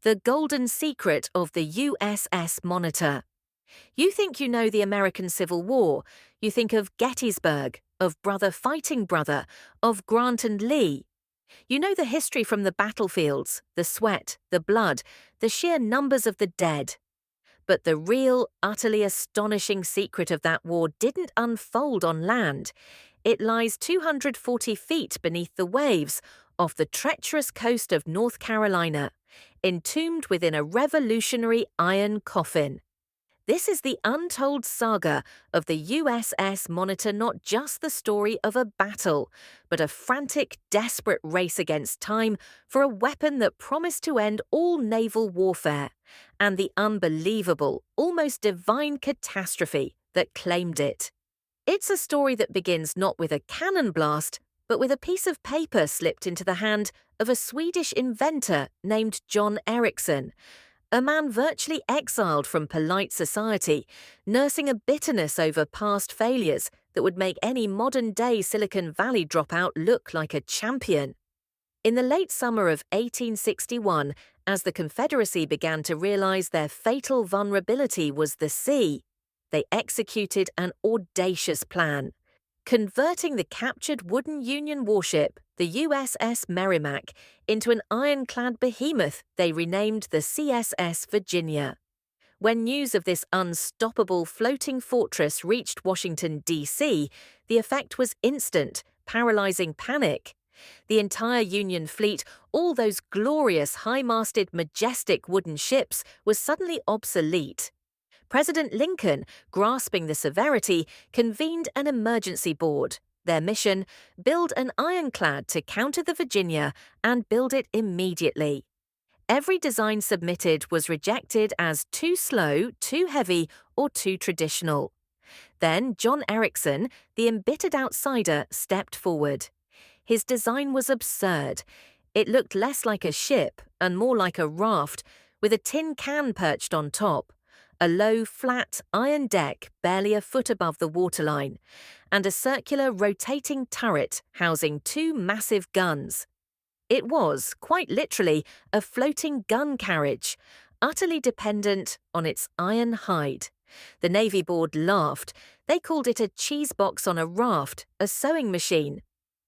The golden secret of the USS Monitor. You think you know the American Civil War. You think of Gettysburg, of brother fighting brother, of Grant and Lee. You know the history from the battlefields, the sweat, the blood, the sheer numbers of the dead. But the real, utterly astonishing secret of that war didn't unfold on land. It lies 240 feet beneath the waves, off the treacherous coast of North Carolina, entombed within a revolutionary iron coffin. This is the untold saga of the USS Monitor, not just the story of a battle, but a frantic, desperate race against time for a weapon that promised to end all naval warfare, and the unbelievable, almost divine catastrophe that claimed it. It's a story that begins not with a cannon blast, but with a piece of paper slipped into the hand of a Swedish inventor named John Ericsson, a man virtually exiled from polite society, nursing a bitterness over past failures that would make any modern-day Silicon Valley dropout look like a champion. In the late summer of 1861, as the Confederacy began to realize their fatal vulnerability was the sea, they executed an audacious plan, converting the captured wooden Union warship, the USS Merrimack, into an ironclad behemoth they renamed the CSS Virginia. When news of this unstoppable floating fortress reached Washington, D.C., the effect was instant, paralyzing panic. The entire Union fleet, all those glorious, high-masted, majestic wooden ships, was suddenly obsolete. President Lincoln, grasping the severity, convened an emergency board. Their mission: build an ironclad to counter the Virginia and build it immediately. Every design submitted was rejected as too slow, too heavy, or too traditional. Then John Ericsson, the embittered outsider, stepped forward. His design was absurd. It looked less like a ship and more like a raft, with a tin can perched on top, a low, flat, iron deck barely a foot above the waterline, and a circular, rotating turret housing two massive guns. It was, quite literally, a floating gun carriage, utterly dependent on its iron hide. The Navy board laughed. They called it a cheese box on a raft, a sewing machine.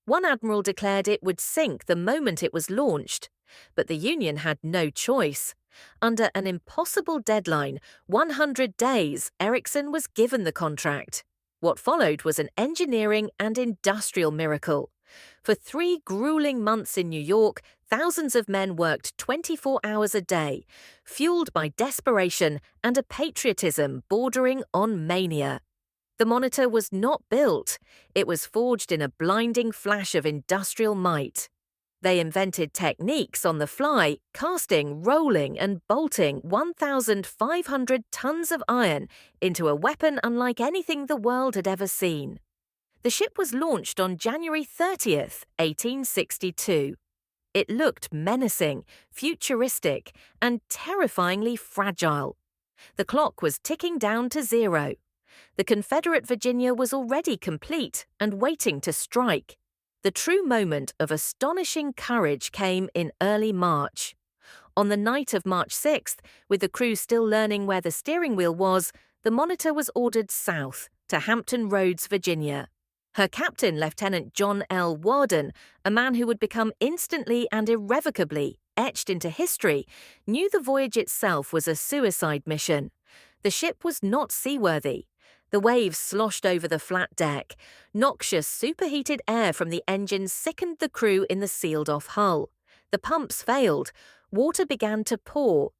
One admiral declared it would sink the moment it was launched. But the Union had no choice. Under an impossible deadline, 100 days, Ericsson was given the contract. What followed was an engineering and industrial miracle. For 3 grueling months in New York, thousands of men worked 24 hours a day, fueled by desperation and a patriotism bordering on mania. The Monitor was not built. It was forged in a blinding flash of industrial might. They invented techniques on the fly, casting, rolling, and bolting 1,500 tons of iron into a weapon unlike anything the world had ever seen. The ship was launched on January 30th, 1862. It looked menacing, futuristic, and terrifyingly fragile. The clock was ticking down to zero. The Confederate Virginia was already complete and waiting to strike. The true moment of astonishing courage came in early March. On the night of March 6th, with the crew still learning where the steering wheel was, the Monitor was ordered south to Hampton Roads, Virginia. Her captain, Lieutenant John L. Warden, a man who would become instantly and irrevocably etched into history, knew the voyage itself was a suicide mission. The ship was not seaworthy. The waves sloshed over the flat deck. Noxious, superheated air from the engines sickened the crew in the sealed-off hull. The pumps failed. Water began to pour,